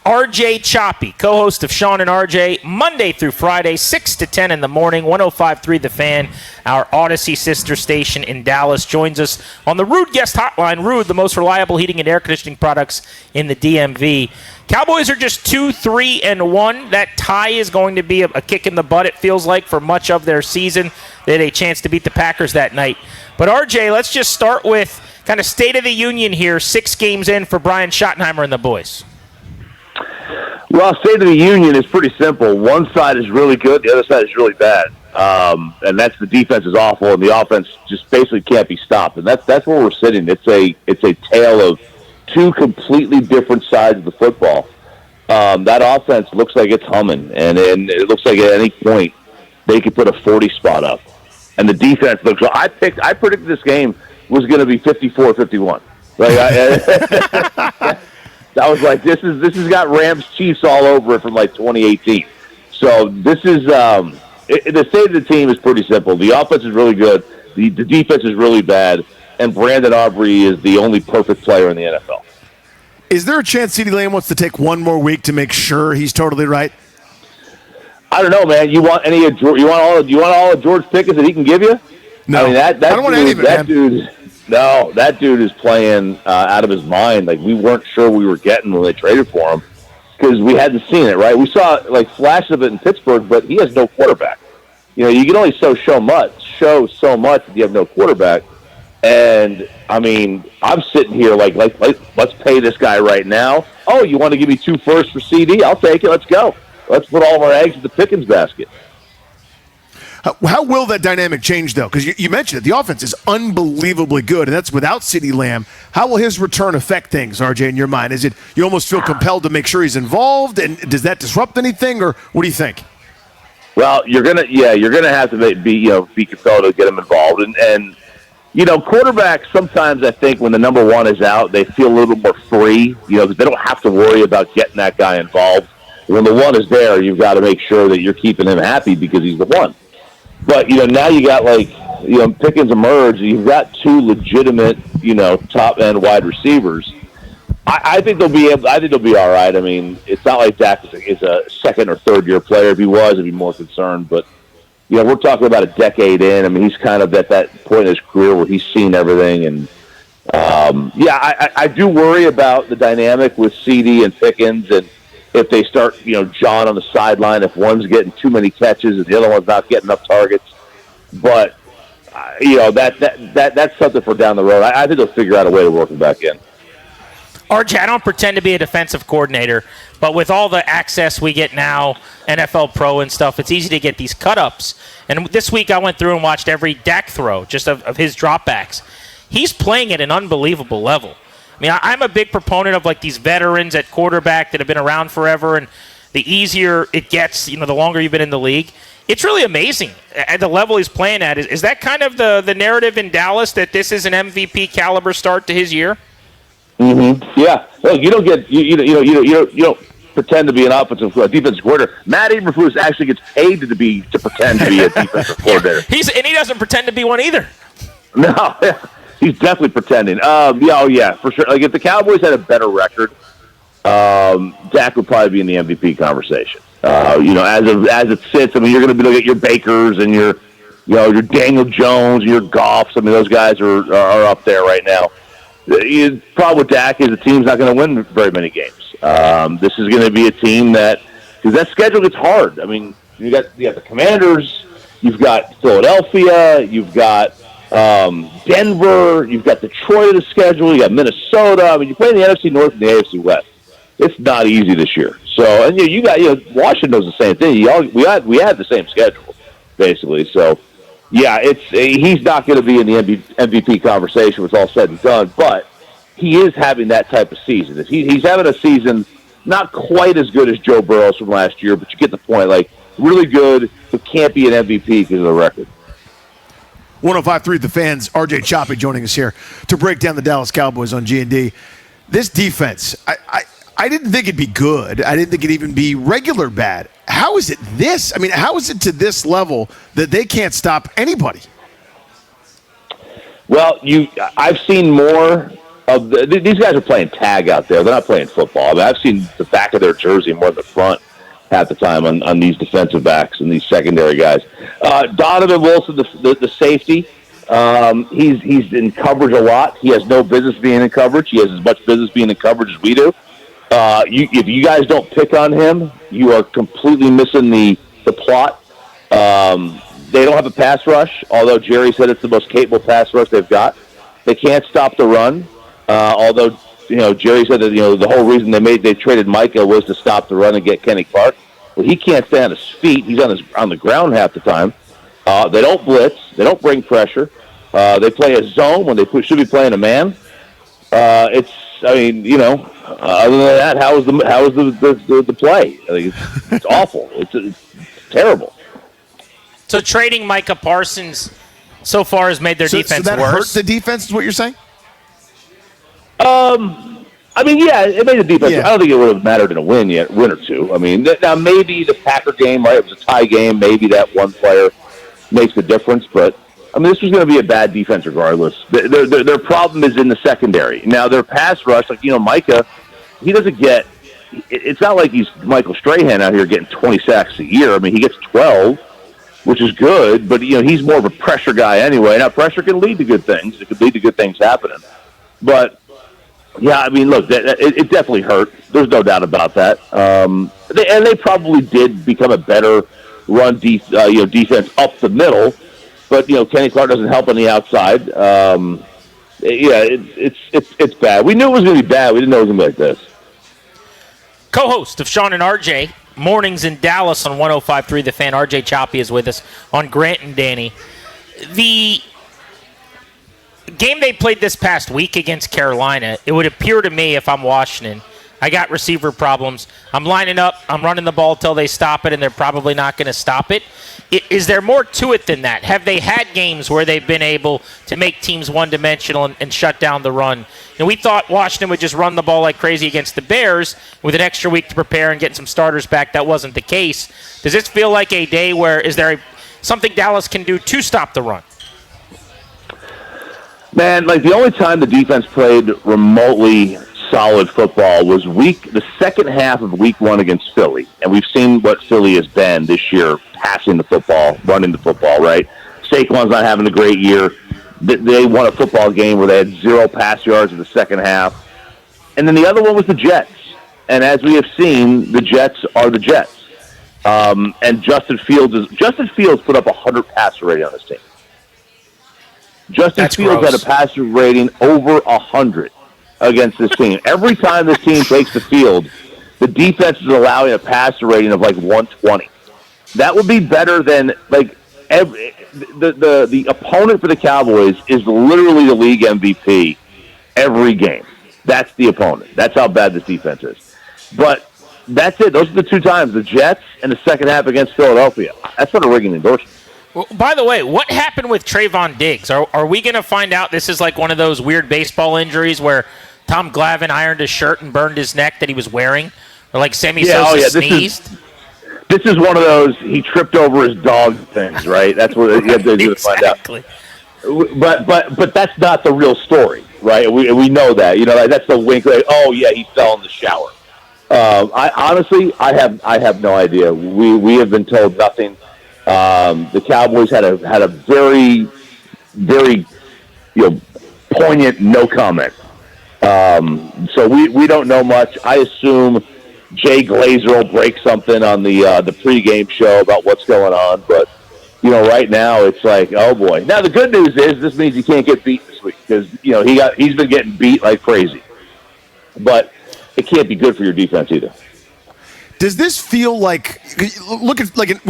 RJ Choppy, co-host of Sean and RJ, Monday through Friday, 6 to 10 in the morning, 105.3 The Fan, our Odyssey sister station in Dallas, joins us on the Rude Guest Hotline. Rude, the most reliable heating and air conditioning products in the DMV. Cowboys are just 2-3-1. That tie is going to be a kick in the butt, it feels like, for much of their season. They had a chance to beat the Packers that night. But RJ, let's just start with kind of state of the union here, 6 games in for Brian Schottenheimer and the boys. Well, state of the union is pretty simple. One side is really good, the other side is really bad. And that's the defense is awful, and the offense just basically can't be stopped. And that's where we're sitting. It's a tale of two completely different sides of the football. That offense looks like it's humming, and it looks like at any point they could put a 40 spot up. And the defense looks. I predicted this game was going to be 54-51. Like I was like, this has got Rams Chiefs all over it from like 2018. So this is the state of the team is pretty simple. The offense is really good. The defense is really bad. And Brandon Aubrey is the only perfect player in the NFL. Is there a chance CeeDee Lamb wants to take one more week to make sure he's totally right? I don't know, man. You want all of George Pickens that he can give you? No, I mean, that I don't want any of it, that dude. No, that dude is playing out of his mind. Like, we weren't sure we were getting when they traded for him because we hadn't seen it, right? We saw, like, flashes of it in Pittsburgh, but he has no quarterback. You know, you can only show so much if you have no quarterback. And, I mean, I'm sitting here like let's pay this guy right now. Oh, you want to give me 2 firsts for CeeDee? I'll take it. Let's go. Let's put all of our eggs in the Pickens basket. How will that dynamic change, though? Because you mentioned it. The offense is unbelievably good, and that's without CeeDee Lamb. How will his return affect things, RJ, in your mind? Is it you almost feel compelled to make sure he's involved, and does that disrupt anything, or what do you think? Well, you're gonna have to be compelled to get him involved, and quarterbacks sometimes I think when the number one is out, they feel a little more free. They don't have to worry about getting that guy involved. When the one is there, you've got to make sure that you're keeping him happy because he's the one. But, now you got, Pickens emerge. You've got 2 legitimate, top-end wide receivers. I think they'll be all right. I mean, it's not like Dak is a second- or third-year player. If he was, I'd be more concerned. But, we're talking about a decade in. I mean, he's kind of at that point in his career where he's seen everything. And, I do worry about the dynamic with CeeDee and Pickens and if they start, John on the sideline, if one's getting too many catches and the other one's not getting enough targets. But, that's something for down the road. I think they'll figure out a way to work him back in. RJ, I don't pretend to be a defensive coordinator, but with all the access we get now, NFL Pro and stuff, it's easy to get these cut-ups. And this week I went through and watched every Dak throw, just of his dropbacks. He's playing at an unbelievable level. I mean, I'm a big proponent of, these veterans at quarterback that have been around forever, and the easier it gets, the longer you've been in the league. It's really amazing at the level he's playing at. Is that kind of the narrative in Dallas, that this is an MVP caliber start to his year? Mm-hmm. Yeah. Look, you don't pretend to be an defensive coordinator. Matt Eberflus actually gets paid to pretend to be a defensive coordinator. And he doesn't pretend to be one either. No. He's definitely pretending. Yeah, for sure. Like, if the Cowboys had a better record, Dak would probably be in the MVP conversation. As it sits, I mean, you're going to be looking at your Bakers and your Daniel Jones and your Goffs. I mean, those guys are up there right now. The problem with Dak is the team's not going to win very many games. This is going to be a team because that schedule gets hard. I mean, you got the Commanders, you've got Philadelphia, you've got Denver, you've got Detroit in the schedule, you got Minnesota. I mean, you play in the NFC North and the AFC West. It's not easy this year. So, and you got Washington does the same thing. We had the same schedule basically. So, yeah, he's not going to be in the MVP conversation when it's all said and done. But he is having that type of season. He's having a season not quite as good as Joe Burrow's from last year, but you get the point. Like, really good, but can't be an MVP because of the record. 105.3 The Fans, RJ Choppy joining us here to break down the Dallas Cowboys on G&D. This defense, I didn't think it'd be good. I didn't think it'd even be regular bad. How is it this? I mean, how is it to this level that they can't stop anybody? Well, I've seen more These guys are playing tag out there. They're not playing football. I mean, I've seen the back of their jersey more than the front half the time on these defensive backs and these secondary guys. Donovan Wilson, the safety, he's in coverage a lot. He has no business being in coverage. He has as much business being in coverage as we do. If you guys don't pick on him, you are completely missing the plot. They don't have a pass rush, although Jerry said it's the most capable pass rush they've got. They can't stop the run, although Jerry said that the whole reason they traded Micah was to stop the run and get Kenny Clark. Well, he can't stay on his feet. He's on the ground half the time. They don't blitz. They don't bring pressure. They play a zone when they should be playing a man. Other than that, how is the play? I think it's awful. It's terrible. So trading Micah Parsons so far has made their defense so that worse. hurt the defense, is what you're saying? It made the defense. Yeah. I don't think it would have mattered in a win or two. I mean, now maybe the Packer game, right? It was a tie game. Maybe that one player makes the difference, but I mean, this was going to be a bad defense regardless. Their problem is in the secondary. Now, their pass rush, Micah, he doesn't get. It's not like he's Michael Strahan out here getting 20 sacks a year. I mean, he gets 12. Which is good, but he's more of a pressure guy anyway. Now, pressure can lead to good things. It could lead to good things happening. But yeah, I mean, look, it definitely hurt. There's no doubt about that. They probably did become a better run defense up the middle. But Kenny Clark doesn't help on the outside. It's bad. We knew it was going to be bad. We didn't know it was going to be like this. Co-host of Sean and RJ. Mornings in Dallas on 105.3 The Fan. RJ Choppy is with us on Grant and Danny. The game they played this past week against Carolina, it would appear to me, if I'm Washington, I got receiver problems. I'm lining up. I'm running the ball till they stop it, and they're probably not going to stop it. Is there more to it than that? Have they had games where they've been able to make teams one-dimensional and shut down the run? We thought Washington would just run the ball like crazy against the Bears with an extra week to prepare and get some starters back. That wasn't the case. Does this feel like a day where is there something Dallas can do to stop the run? Man, the only time the defense played remotely solid football was the second half of week 1 against Philly. And we've seen what Philly has been this year, passing the football, running the football, right? Saquon's not having a great year. They won a football game where they had 0 pass yards in the second half. And then the other one was the Jets. And as we have seen, the Jets are the Jets. And Justin Fields put up 100 passer rating on this team. Justin Fields had a passer rating over 100 against this team. Every time this team takes the field, the defense is allowing a passer rating of 120. That would be better than the opponent for the Cowboys is literally the league MVP every game. That's the opponent. That's how bad this defense is. But that's it. Those are the two times, the Jets and the second half against Philadelphia. That's not a rigging endorsement. Well, by the way, what happened with Trevon Diggs? Are we going to find out this is like one of those weird baseball injuries where Tom Glavine ironed his shirt and burned his neck that he was wearing? Or like Sammy Sosa sneezed? This is one of those he tripped over his dog things, right? That's what you have to do to find out. But that's not the real story, right? We know that. That's the wink. He fell in the shower. I have no idea. We have been told nothing. The Cowboys had a very, very poignant no comment. So we don't know much. I assume Jay Glazer will break something on the pregame show about what's going on. But right now it's like, oh boy. Now the good news is this means he can't get beat this week because he's been getting beat like crazy. But it can't be good for your defense either. Does this feel like when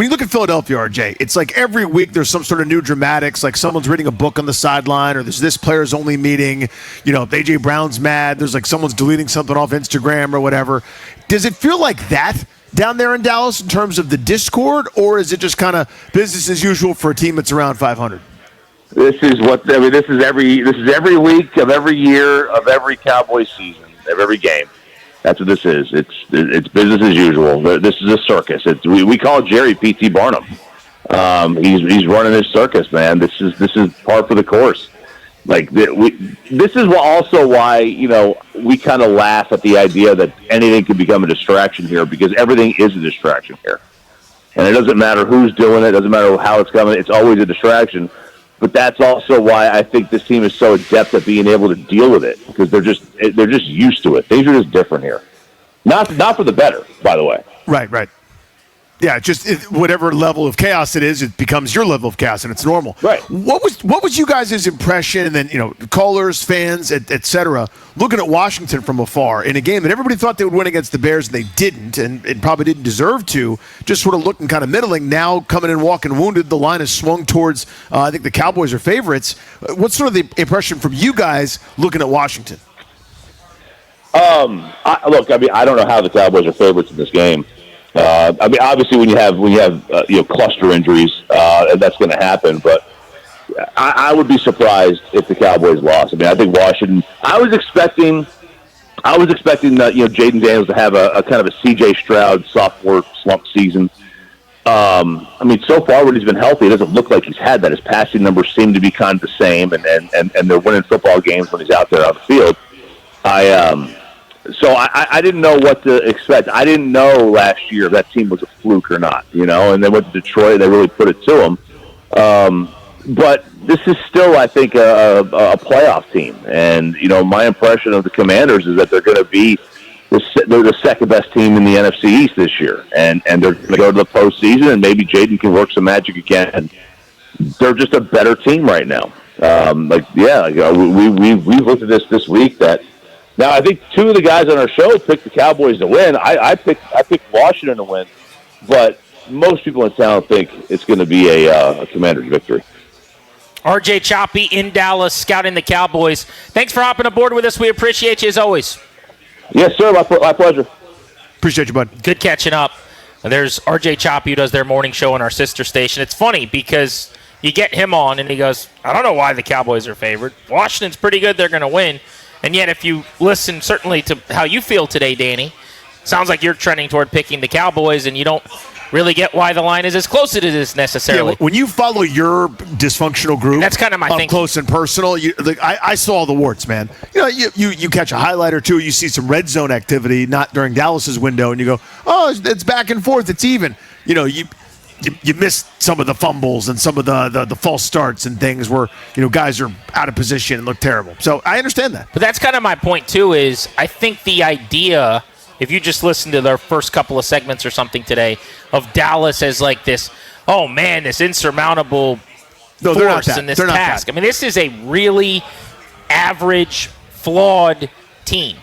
you look at Philadelphia, RJ? It's like every week there's some sort of new dramatics, like someone's reading a book on the sideline, or there's this players only meeting. If AJ Brown's mad, there's like someone's deleting something off Instagram or whatever. Does it feel like that down there in Dallas in terms of the discord, or is it just kind of business as usual for a team that's around 500? This is every week of every year of every Cowboys season of every game. That's what this is. It's business as usual. This is a circus. We call Jerry P.T. Barnum. He's running his circus, man. This is par for the course. This is also why, we kind of laugh at the idea that anything could become a distraction here, because everything is a distraction here. And it doesn't matter who's doing it, doesn't matter how it's coming, it's always a distraction. But that's also why I think this team is so adept at being able to deal with it, because they're just used to it. Things are just different here. Not for the better, by the way. Right. Yeah, whatever level of chaos it is, it becomes your level of chaos, and it's normal. Right. What was you guys' impression, and then callers, fans, et cetera, looking at Washington from afar in a game that everybody thought they would win against the Bears, and they didn't, and probably didn't deserve to, just sort of looking kind of middling. Now coming in walking wounded, the line is swung towards, I think the Cowboys are favorites. What's sort of the impression from you guys looking at Washington? I don't know how the Cowboys are favorites in this game. Obviously, when you have cluster injuries, that's going to happen. But I would be surprised if the Cowboys lost. I think Washington. I was expecting that Jaden Daniels to have a kind of a C.J. Stroud sophomore slump season. So far when he's been healthy, it doesn't look like he's had that. His passing numbers seem to be kind of the same, and they're winning football games when he's out there on the field. So I didn't know what to expect. I didn't know last year if that team was a fluke or not, and they went to Detroit. They really put it to them. But this is still, I think, a playoff team. And, my impression of the Commanders is that they're going to be they're the second best team in the NFC East this year. And they're going to go to the postseason, and maybe Jaden can work some magic again. They're just a better team right now. We've looked at this week that. Now, I think two of the guys on our show picked the Cowboys to win. I picked Washington to win, but most people in town think it's going to be a Commanders victory. RJ Choppy in Dallas, scouting the Cowboys. Thanks for hopping aboard with us. We appreciate you as always. Yes, sir. My pleasure. Appreciate you, bud. Good catching up. And there's RJ Choppy, who does their morning show on our sister station. It's funny because you get him on, and he goes, I don't know why the Cowboys are favored. Washington's pretty good. They're going to win. And yet, if you listen certainly to how you feel today, Danny, sounds like you're trending toward picking the Cowboys, and you don't really get why the line is as close as it is necessarily. Yeah, when you follow your dysfunctional group, that's kind of my thinking. Close and personal. I saw all the warts, man. You catch a highlight or two, you see some red zone activity, not during Dallas's window, and you go, oh, it's back and forth, it's even. You missed some of the fumbles and some of the false starts and things where guys are out of position and look terrible. So I understand that. But that's kind of my point too. Is I think the idea, if you just listen to their first couple of segments or something today, of Dallas as like this, oh man, this insurmountable force in this task. This is a really average, flawed team.